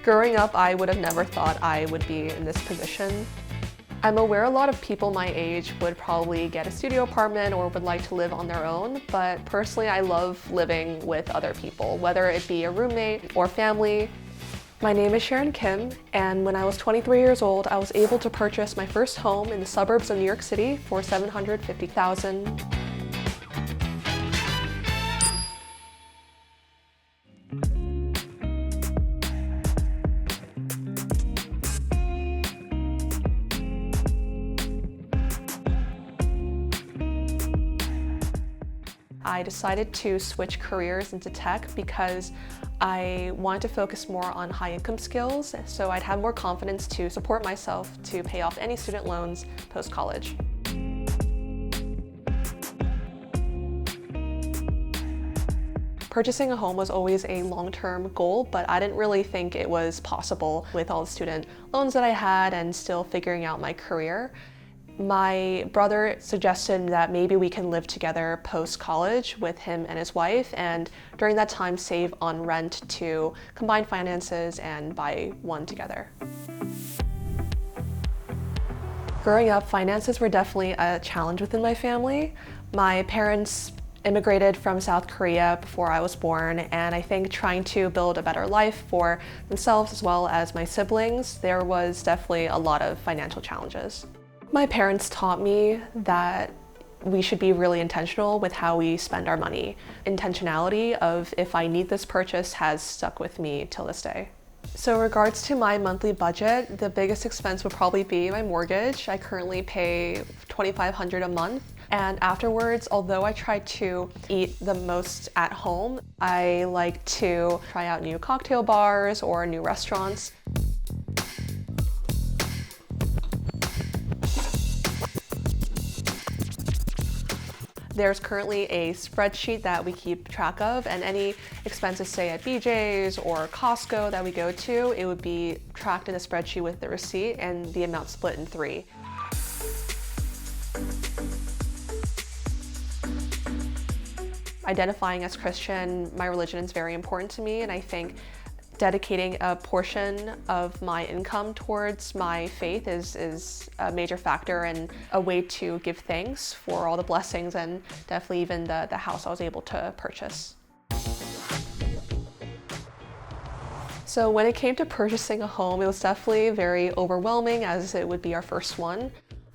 Growing up, I would have never thought I would be in this position. I'm aware a lot of people my age would probably get a studio apartment or would like to live on their own, but personally I love living with other people, whether it be a roommate or family. My name is Sharon Kim, and when I was 23 years old, I was able to purchase my first home in the suburbs of New York City for $750,000. I decided to switch careers into tech because I wanted to focus more on high income skills, so I'd have more confidence to support myself to pay off any student loans post-college. Purchasing a home was always a long-term goal, but I didn't really think it was possible with all the student loans that I had and still figuring out my career. My brother suggested that maybe we can live together post-college with him and his wife, and during that time save on rent to combine finances and buy one together. Growing up, finances were definitely a challenge within my family. My parents immigrated from South Korea before I was born, and I think trying to build a better life for themselves as well as my siblings, there was definitely a lot of financial challenges. My parents taught me that we should be really intentional with how we spend our money. Intentionality of if I need this purchase has stuck with me till this day. So in regards to my monthly budget, the biggest expense would probably be my mortgage. I currently pay $2,500 a month. And afterwards, although I try to eat the most at home, I like to try out new cocktail bars or new restaurants. There's currently a spreadsheet that we keep track of, and any expenses, say at BJ's or Costco that we go to, it would be tracked in a spreadsheet with the receipt and the amount split in 3. Identifying as Christian, my religion is very important to me, and I think dedicating a portion of my income towards my faith is a major factor and a way to give thanks for all the blessings and definitely even the house I was able to purchase. So when it came to purchasing a home, it was definitely very overwhelming as it would be our first one.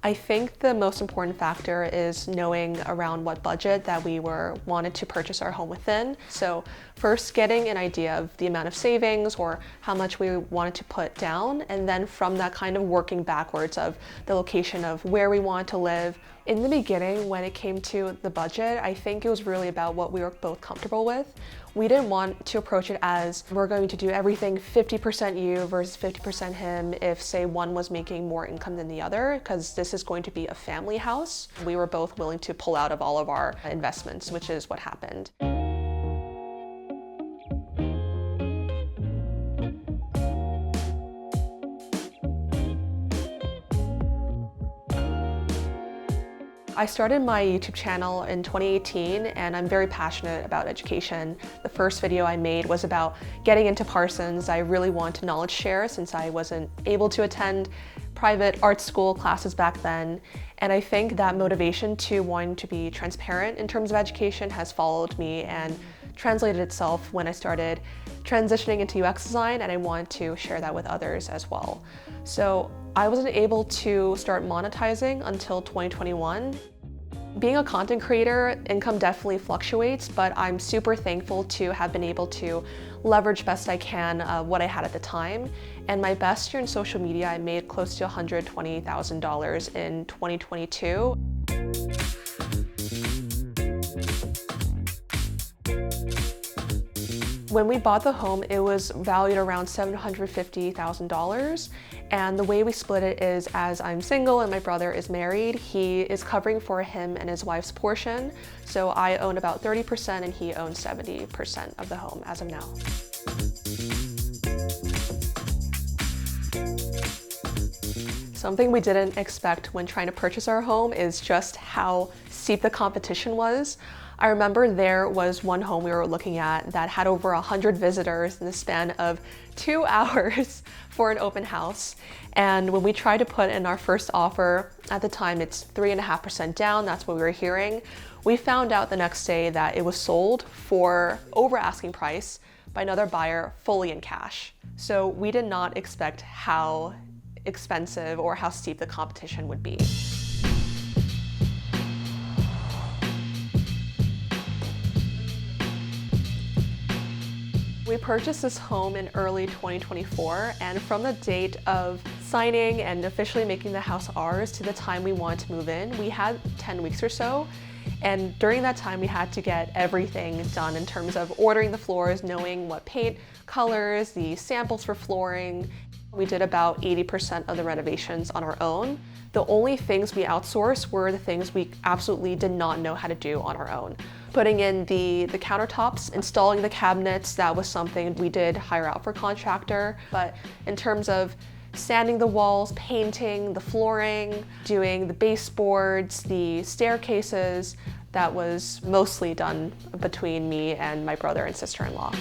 I think the most important factor is knowing around what budget that we wanted to purchase our home within. So first getting an idea of the amount of savings or how much we wanted to put down, and then from that kind of working backwards of the location of where we want to live. In the beginning, when it came to the budget, I think it was really about what we were both comfortable with. We didn't want to approach it as we're going to do everything 50% you versus 50% him if, say, one was making more income than the other, because this is going to be a family house. We were both willing to pull out of all of our investments, which is what happened. I started my YouTube channel in 2018, and I'm very passionate about education. The first video I made was about getting into Parsons. I really want to knowledge share since I wasn't able to attend private art school classes back then. And I think that motivation to wanting to be transparent in terms of education has followed me and translated itself when I started transitioning into UX design, and I want to share that with others as well. So I wasn't able to start monetizing until 2021. Being a content creator, income definitely fluctuates, but I'm super thankful to have been able to leverage best I can what I had at the time. And my best year in social media, I made close to $120,000 in 2022. When we bought the home, it was valued around $750,000. And the way we split it is, as I'm single and my brother is married, he is covering for him and his wife's portion. So I own about 30% and he owns 70% of the home as of now. Something we didn't expect when trying to purchase our home is just how steep the competition was. I remember there was one home we were looking at that had over 100 visitors in the span of 2 hours for an open house. And when we tried to put in our first offer, at the time it's 3.5% down, that's what we were hearing. We found out the next day that it was sold for over asking price by another buyer fully in cash. So we did not expect how expensive or how steep the competition would be. We purchased this home in early 2024, and from the date of signing and officially making the house ours to the time we wanted to move in, we had 10 weeks or so. And during that time, we had to get everything done in terms of ordering the floors, knowing what paint colors, the samples for flooring. We did about 80% of the renovations on our own. The only things we outsourced were the things we absolutely did not know how to do on our own. Putting in the countertops, installing the cabinets, that was something we did hire out for a contractor. But in terms of sanding the walls, painting the flooring, doing the baseboards, the staircases, that was mostly done between me and my brother and sister-in-law.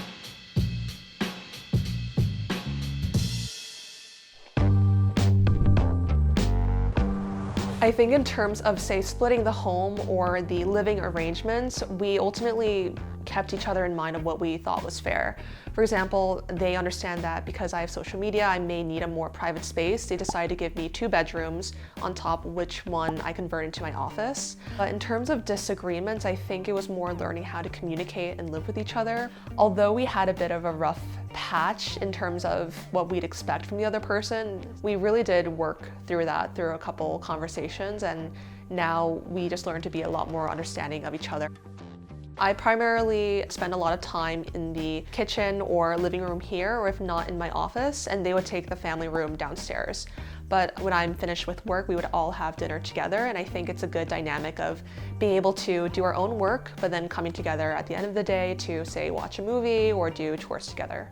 I think in terms of, say, splitting the home or the living arrangements, we ultimately kept each other in mind of what we thought was fair. For example, they understand that because I have social media, I may need a more private space. They decided to give me 2 bedrooms on top of which one I converted into my office. But in terms of disagreements, I think it was more learning how to communicate and live with each other. Although we had a bit of a rough patch in terms of what we'd expect from the other person, we really did work through that through a couple conversations, and now we just learned to be a lot more understanding of each other. I primarily spend a lot of time in the kitchen or living room here, or if not in my office, and they would take the family room downstairs. But when I'm finished with work, we would all have dinner together, and I think it's a good dynamic of being able to do our own work, but then coming together at the end of the day to, say, watch a movie or do chores together.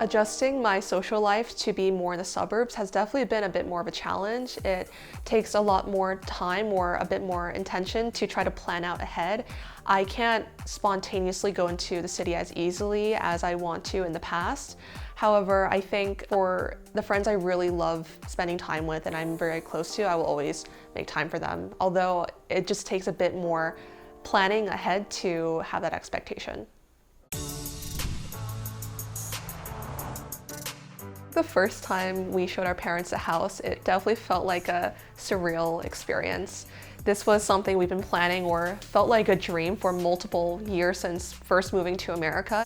Adjusting my social life to be more in the suburbs has definitely been a bit more of a challenge. It takes a lot more time or a bit more intention to try to plan out ahead. I can't spontaneously go into the city as easily as I want to in the past. However, I think for the friends I really love spending time with and I'm very close to, I will always make time for them. Although it just takes a bit more planning ahead to have that expectation. The first time we showed our parents the house, it definitely felt like a surreal experience. This was something we've been planning or felt like a dream for multiple years since first moving to America.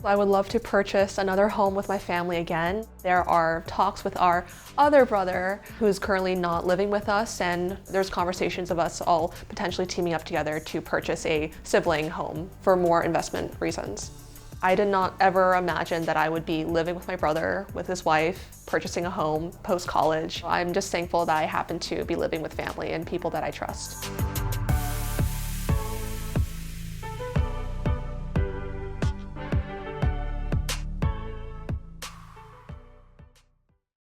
I would love to purchase another home with my family again. There are talks with our other brother who's currently not living with us, and there's conversations of us all potentially teaming up together to purchase a sibling home for more investment reasons. I did not ever imagine that I would be living with my brother, with his wife, purchasing a home post-college. I'm just thankful that I happen to be living with family and people that I trust.